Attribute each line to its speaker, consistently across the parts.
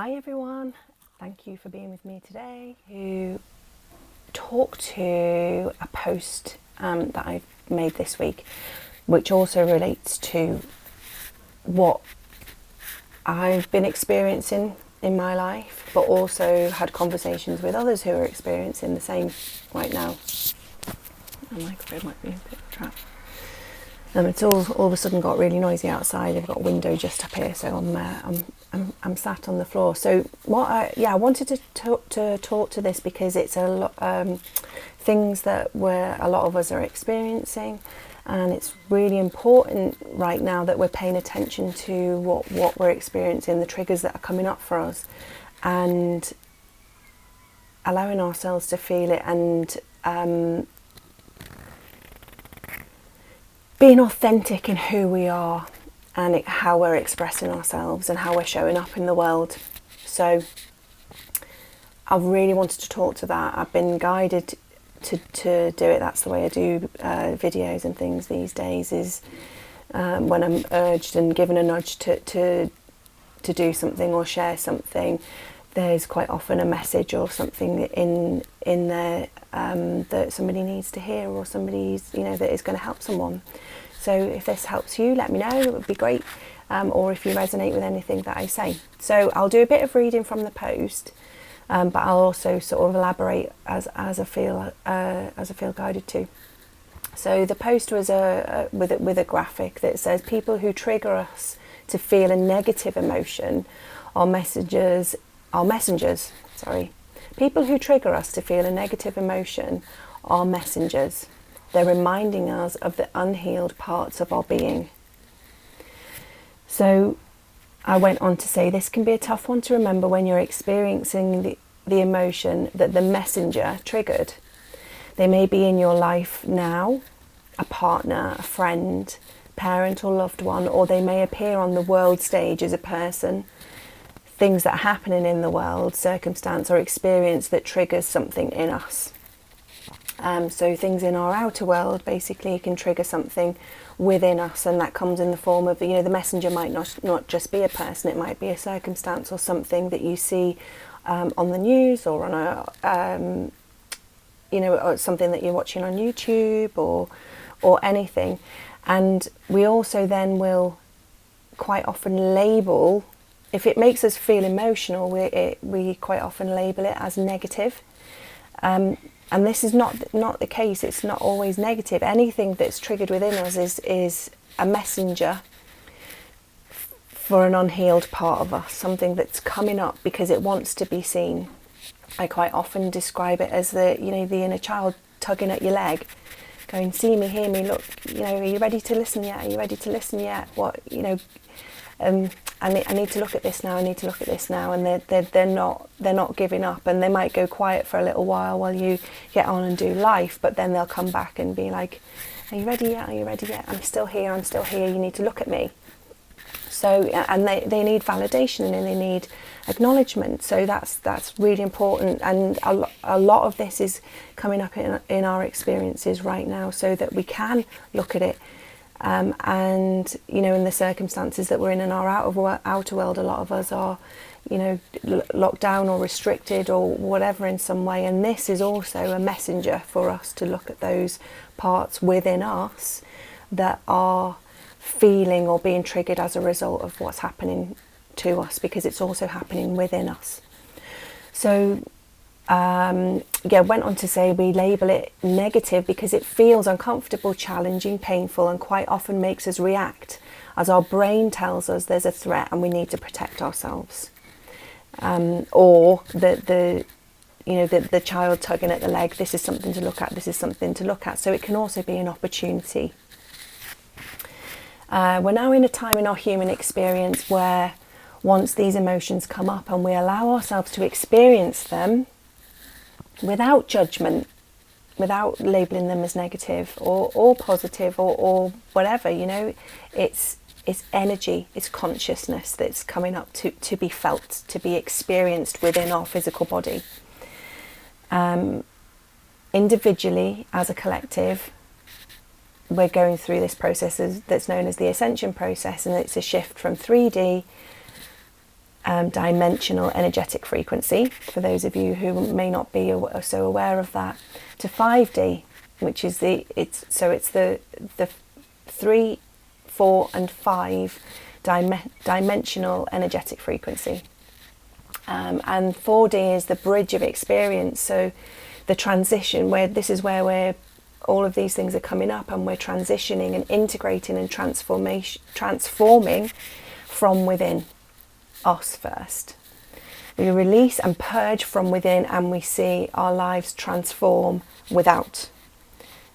Speaker 1: Hi everyone, thank you for being with me today to talk to a post that I've made this week, which also relates to what I've been experiencing in my life, but also had conversations with others who are experiencing the same right now. The microphone might be a bit of a trap. It's all of a sudden got really noisy outside. I've got a window just up here, so I'm sat on the floor. So I wanted to talk to this because it's a lot things that a lot of us are experiencing, and it's really important right now that we're paying attention to what we're experiencing, the triggers that are coming up for us, and allowing ourselves to feel it, and being authentic in who we are and how we're expressing ourselves and how we're showing up in the world. So I really wanted to talk to that. I've been guided to do it. That's the way I do videos and things these days, is when I'm urged and given a nudge to do something or share something, there's quite often a message or something in there that somebody needs to hear, or somebody's, that is going to help someone. So if this helps you, let me know. It would be great. Or if you resonate with anything that I say. So I'll do a bit of reading from the post, but I'll also sort of elaborate as I feel guided to. So the post was with a graphic that says, people who trigger us to feel a negative emotion are messengers. People who trigger us to feel a negative emotion are messengers. They're reminding us of the unhealed parts of our being. So I went on to say, this can be a tough one to remember when you're experiencing the emotion that the messenger triggered. They may be in your life now, a partner, a friend, parent or loved one, or they may appear on the world stage as a person. Things that are happening in the world, circumstance or experience that triggers something in us. So things in our outer world basically can trigger something within us, and that comes in the form of, the messenger might not just be a person, it might be a circumstance or something that you see on the news, or on or something that you're watching on YouTube, or anything. And we also then will quite often label, if it makes us feel emotional, we quite often label it as negative. And this is not the case. It's not always negative. Anything that's triggered within us is a messenger for an unhealed part of us, something that's coming up because it wants to be seen. I quite often describe it as the inner child tugging at your leg, going, see me, hear me, look, are you ready to listen yet? Are you ready to listen yet? I need to look at this now. I need to look at this now, and they're not giving up, and they might go quiet for a little while you get on and do life, but then they'll come back and be like, "Are you ready yet? Are you ready yet? I'm still here. I'm still here. You need to look at me." So, and they need validation and they need acknowledgement. So that's really important, and a lot of this is coming up in our experiences right now, so that we can look at it. And in the circumstances that we're in our outer world, a lot of us are locked down or restricted or whatever in some way, and this is also a messenger for us to look at those parts within us that are feeling or being triggered as a result of what's happening to us, because it's also happening within us. So went on to say, we label it negative because it feels uncomfortable, challenging, painful, and quite often makes us react as our brain tells us there's a threat and we need to protect ourselves. Or the child tugging at the leg, this is something to look at, this is something to look at. So it can also be an opportunity. We're now in a time in our human experience where once these emotions come up and we allow ourselves to experience them without judgment, without labelling them as negative or positive or whatever, it's energy, it's consciousness that's coming up to be felt, to be experienced within our physical body. Individually, as a collective, we're going through this process that's known as the ascension process, and it's a shift from 3D dimensional energetic frequency, for those of you who may not be so aware of that, to 5D, which is it's the 3, 4 and 5 dimensional energetic frequency. And 4D is the bridge of experience, so the transition, where this is where all of these things are coming up, and we're transitioning and integrating and transforming from within us first. We release and purge from within, and we see our lives transform without.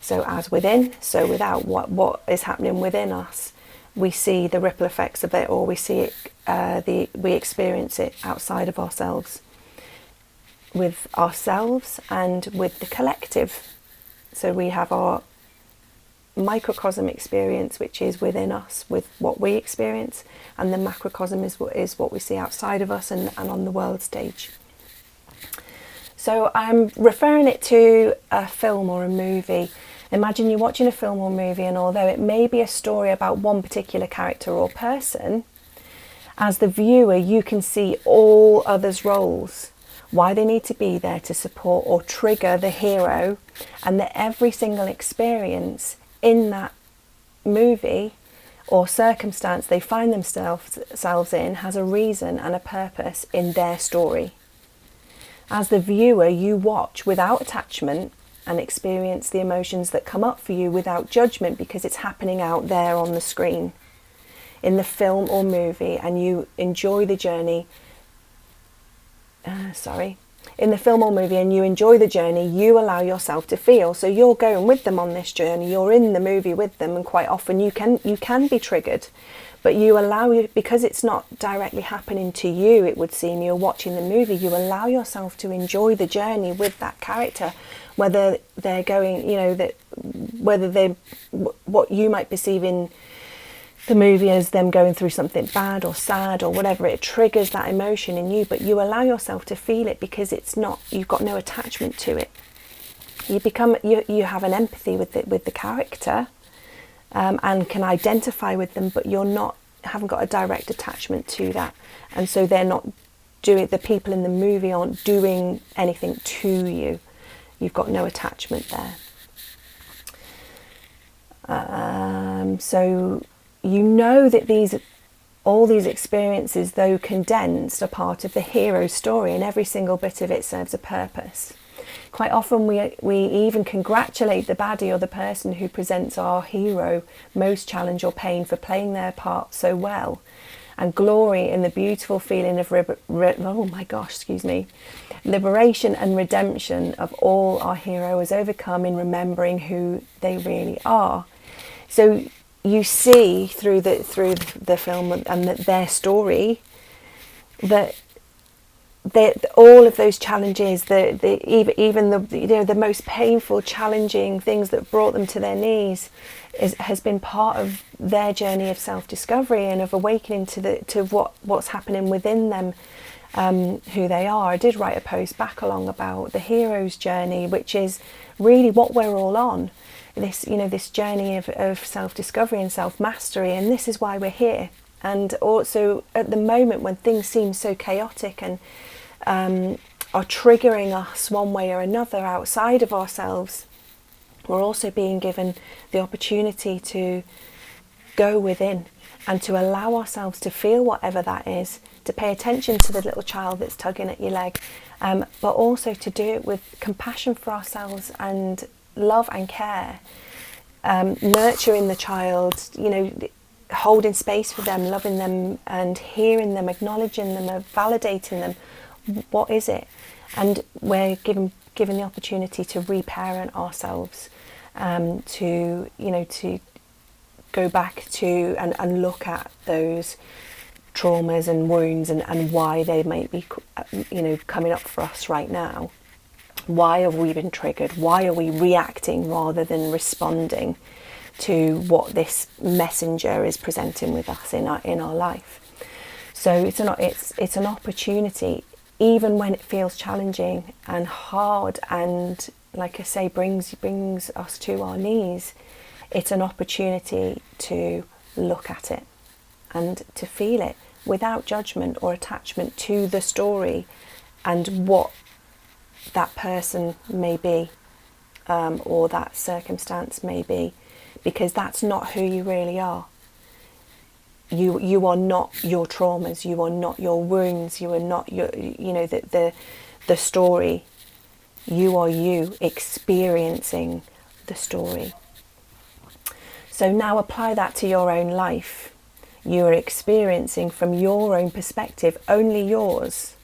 Speaker 1: So as within, so without. What is happening within us, we see the ripple effects of it, or we see it, we experience it outside of ourselves, with ourselves and with the collective. So we have our microcosm experience, which is within us, with what we experience, and the macrocosm is what we see outside of us and on the world stage. So I'm referring it to a film or a movie. Imagine you're watching a film or movie, and although it may be a story about one particular character or person, as the viewer you can see all others' roles, why they need to be there to support or trigger the hero, and that every single experience in that movie or circumstance they find themselves in has a reason and a purpose in their story. As the viewer, you watch without attachment and experience the emotions that come up for you without judgment, because it's happening out there on the screen in the film or movie, and you enjoy the journey. In the film or movie, and you enjoy the journey, you allow yourself to feel. So you're going with them on this journey, you're in the movie with them, and quite often you can be triggered, but you allow it, because it's not directly happening to you, it would seem, you're watching the movie, you allow yourself to enjoy the journey with that character, whether they're going, what you might perceive in the movie as them going through something bad or sad or whatever, it triggers that emotion in you, but you allow yourself to feel it, because it's not, you've got no attachment to it. You have an empathy with the character, and can identify with them, but haven't got a direct attachment to that, and so they're not doing, the people in the movie aren't doing anything to you. You've got no attachment there. So you know that all these experiences, though condensed, are part of the hero's story, and every single bit of it serves a purpose. Quite often we even congratulate the baddie or the person who presents our hero most challenge or pain for playing their part so well, and glory in the beautiful feeling of liberation and redemption of all our hero has overcome in remembering who they really are. So you see through the film and their story that all of those challenges, even the most painful, challenging things that brought them to their knees, has been part of their journey of self-discovery and of awakening to what's happening within them, who they are. I did write a post back along about the hero's journey, which is really what we're all on. This journey of self-discovery and self-mastery, and this is why we're here. And also at the moment when things seem so chaotic and are triggering us one way or another outside of ourselves, we're also being given the opportunity to go within and to allow ourselves to feel whatever that is, to pay attention to the little child that's tugging at your leg, but also to do it with compassion for ourselves and love and care, nurturing the child, holding space for them, loving them and hearing them, acknowledging them, validating them. What is it? And we're given the opportunity to reparent ourselves, to go back to and look at those traumas and wounds and why they might be coming up for us right now. Why have we been triggered? Why are we reacting rather than responding to what this messenger is presenting with us in our life? So it's an opportunity, even when it feels challenging and hard and, like I say, brings us to our knees. It's an opportunity to look at it and to feel it without judgment or attachment to the story and what that person may be, or that circumstance may be, because that's not who you really are. You are not your traumas, you are not your wounds, you are not your, the story. You are you experiencing the story. So now apply that to your own life. You are experiencing from your own perspective, only yours.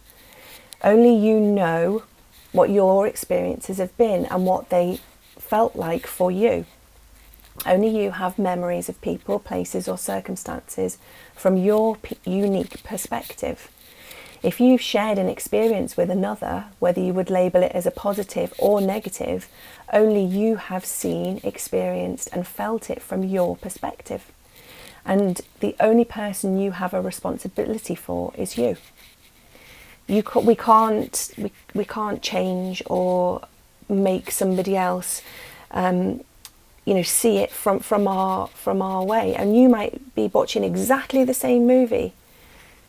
Speaker 1: Only you know what your experiences have been and what they felt like for you. Only you have memories of people, places or circumstances from your unique perspective. If you've shared an experience with another, whether you would label it as a positive or negative, only you have seen, experienced and felt it from your perspective. And the only person you have a responsibility for is you. We can't change or make somebody else see it from our way. And you might be watching exactly the same movie.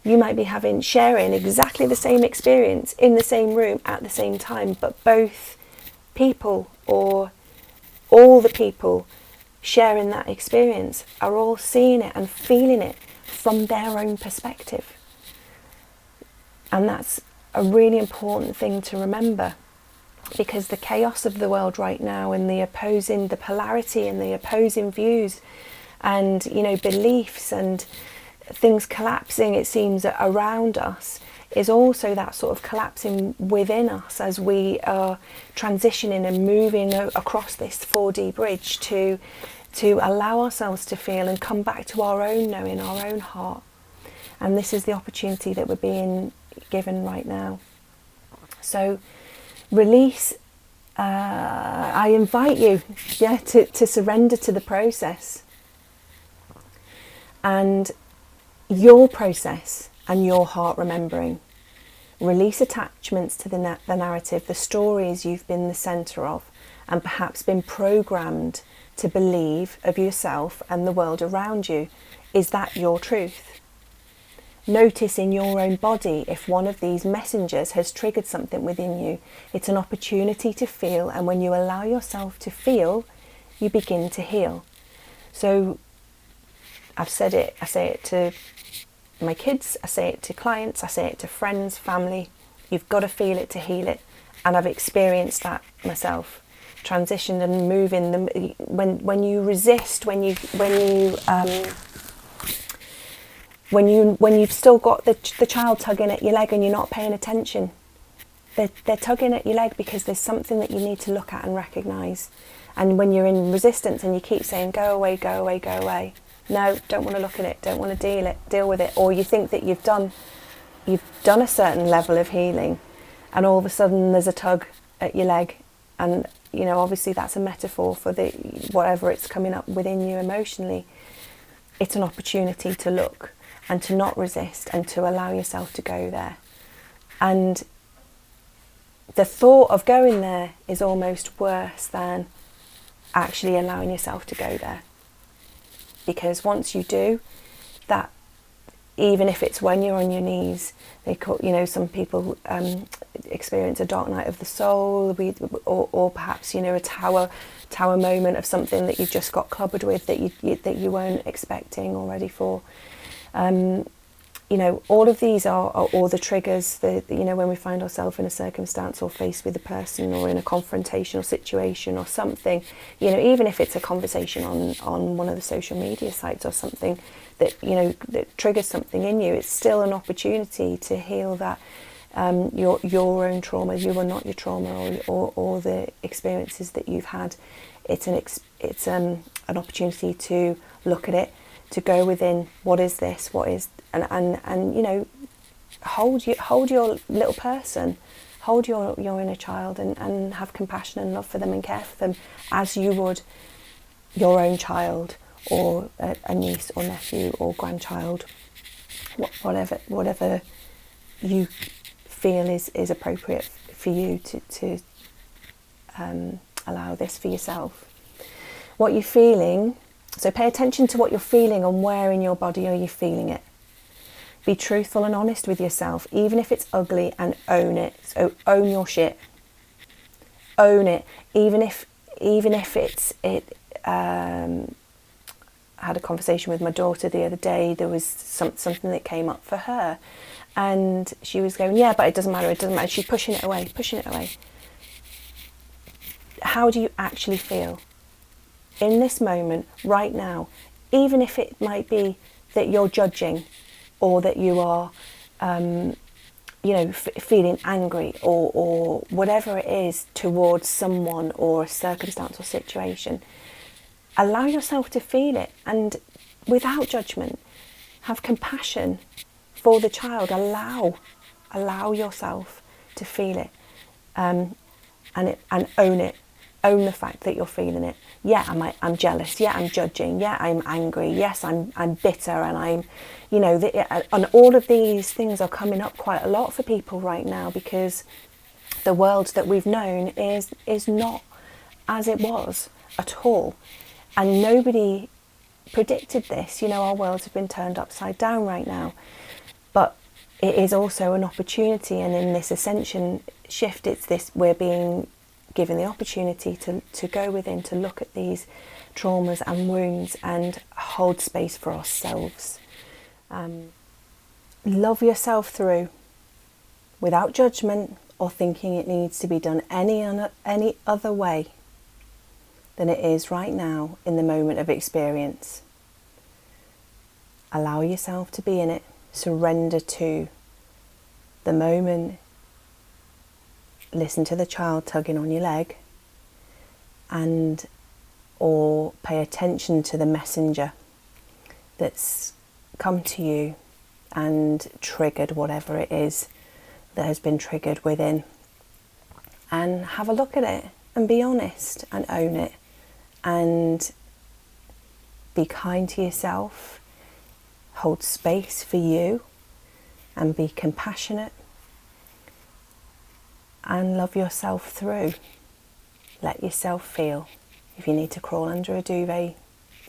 Speaker 1: You might be sharing exactly the same experience in the same room at the same time, but both people or all the people sharing that experience are all seeing it and feeling it from their own perspective. And that's a really important thing to remember, because the chaos of the world right now and the polarity and the opposing views and beliefs and things collapsing, it seems, around us, is also that sort of collapsing within us as we are transitioning and moving across this 4D bridge to allow ourselves to feel and come back to our own knowing, our own heart. And this is the opportunity that we're being given right now. So release. I invite you to surrender to the process and your process and your heart remembering. Release attachments to the narrative, the stories you've been the centre of and perhaps been programmed to believe of yourself and the world around you. Is that your truth? Notice in your own body if one of these messengers has triggered something within you. It's an opportunity to feel, and when you allow yourself to feel, you begin to heal. So I've said it, I say it to my kids, I say it to clients, I say it to friends, family. You've got to feel it to heal it, and I've experienced that myself. Transitioned and moving them when you resist, when you've still got the child tugging at your leg and you're not paying attention. They're tugging at your leg because there's something that you need to look at and recognise. And when you're in resistance and you keep saying, go away, go away, go away. No, don't want to look at it, don't want to deal with it. Or you think that you've done a certain level of healing and all of a sudden there's a tug at your leg. And, obviously that's a metaphor for whatever it's coming up within you emotionally. It's an opportunity to look and to not resist and to allow yourself to go there. And the thought of going there is almost worse than actually allowing yourself to go there. Because once you do that, even if it's when you're on your knees, some people experience a dark night of the soul, or perhaps a tower moment of something that you've just got clobbered with that you weren't expecting or ready for. All of these are all the triggers that, when we find ourselves in a circumstance or faced with a person or in a confrontational situation or something, even if it's a conversation on one of the social media sites or something that, that triggers something in you, it's still an opportunity to heal that, your own trauma. You are not your trauma or the experiences that you've had. It's an opportunity to look at it, to go within, what is this, what is, and hold your little person, hold your inner child and have compassion and love for them and care for them as you would your own child or a niece or nephew or grandchild, whatever you feel is appropriate for you to allow this for yourself. What you're feeling. So pay attention to what you're feeling and where in your body are you feeling it. be truthful and honest with yourself, even if it's ugly, and own it. So own your shit. Own it, even if I had a conversation with my daughter the other day. There was something that came up for her, and she was going, yeah, but it doesn't matter, it doesn't matter. She's pushing it away. How do you actually feel in this moment, right now? Even if it might be that you're judging, or that you are, feeling angry, or whatever it is towards someone or a circumstance or situation, allow yourself to feel it, and without judgment, have compassion for the child. Allow yourself to feel it, and own it. Own the fact that you're feeling it. Yeah, I'm jealous. Yeah, I'm judging. Yeah, I'm angry. Yes, I'm bitter, and I'm, and all of these things are coming up quite a lot for people right now, because the world that we've known is not as it was at all, and nobody predicted this. Our worlds have been turned upside down right now, but it is also an opportunity, and in this ascension shift, we're being given the opportunity to go within, to look at these traumas and wounds and hold space for ourselves. Love yourself through, without judgment or thinking it needs to be done any other way than it is right now in the moment of experience. Allow yourself to be in it. Surrender to the moment. Listen to the child tugging on your leg, or pay attention to the messenger that's come to you and triggered whatever it is that has been triggered within, and have a look at it and be honest and own it, and be kind to yourself, hold space for you, and be compassionate. And love yourself through. Let yourself feel. If you need to crawl under a duvet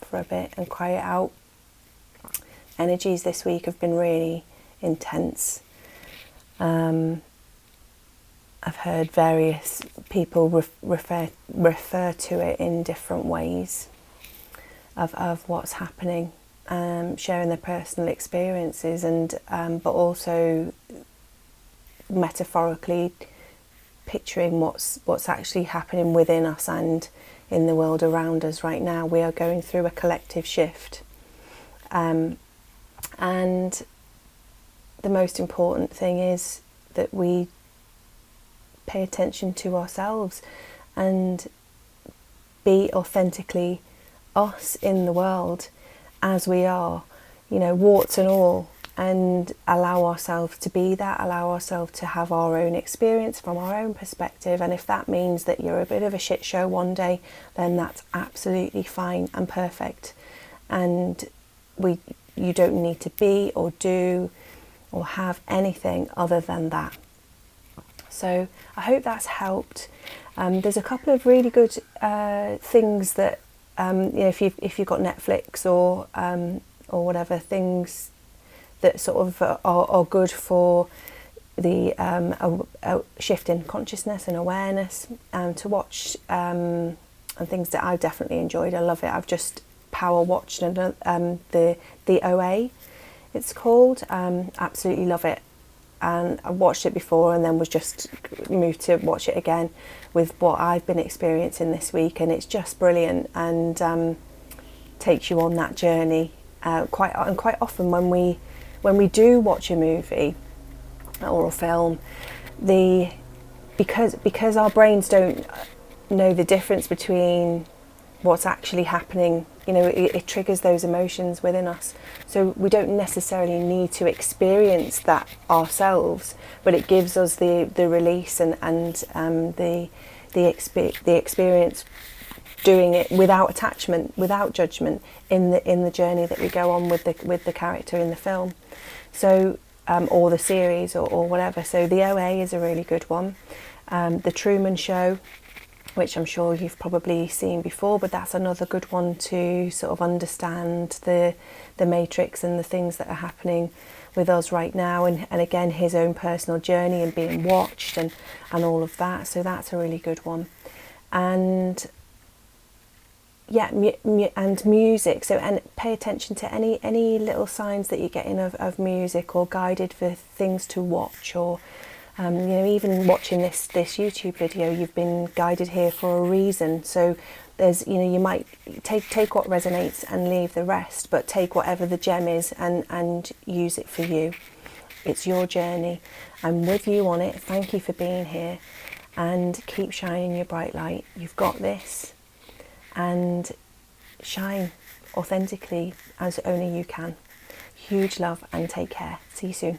Speaker 1: for a bit and cry it out. Energies this week have been really intense. I've heard various people refer to it in different ways of what's happening, sharing their personal experiences, and but also metaphorically picturing what's actually happening within us and in the world around us right now. We are going through a collective shift, and the most important thing is that we pay attention to ourselves and be authentically us in the world as we are, warts and all, and allow ourselves to be that, allow ourselves to have our own experience from our own perspective. And if that means that you're a bit of a shit show one day, then that's absolutely fine and perfect. And you don't need to be or do or have anything other than that. So I hope that's helped. There's a couple of really good things that if you've got Netflix or whatever, things that sort of are good for the a shift in consciousness and awareness, to watch, and things that I've definitely enjoyed. I love it. I've just power watched the OA, it's called. Absolutely love it. And I watched it before and then was just moved to watch it again with what I've been experiencing this week, and it's just brilliant, and takes you on that journey. Quite often when we do watch a movie or a film, because our brains don't know the difference between what's actually happening, it triggers those emotions within us. So we don't necessarily need to experience that ourselves, but it gives us the release and the experience doing it without attachment, without judgment, in the journey that we go on with the character in the film. So or the series or whatever. So the OA is a really good one. The Truman Show, which I'm sure you've probably seen before, but that's another good one to sort of understand the matrix and the things that are happening with us right now, and again his own personal journey and being watched and all of that. So that's a really good one. And yeah, and music. So, and pay attention to any little signs that you're getting of music, or guided for things to watch, or you know, even watching this YouTube video, you've been guided here for a reason. So there's, you know, you might take what resonates and leave the rest, but take whatever the gem is and use it for you. It's your journey. I'm with you on it. Thank you for being here, and keep shining your bright light. You've got this, and shine authentically as only you can. Huge love, and take care. See you soon.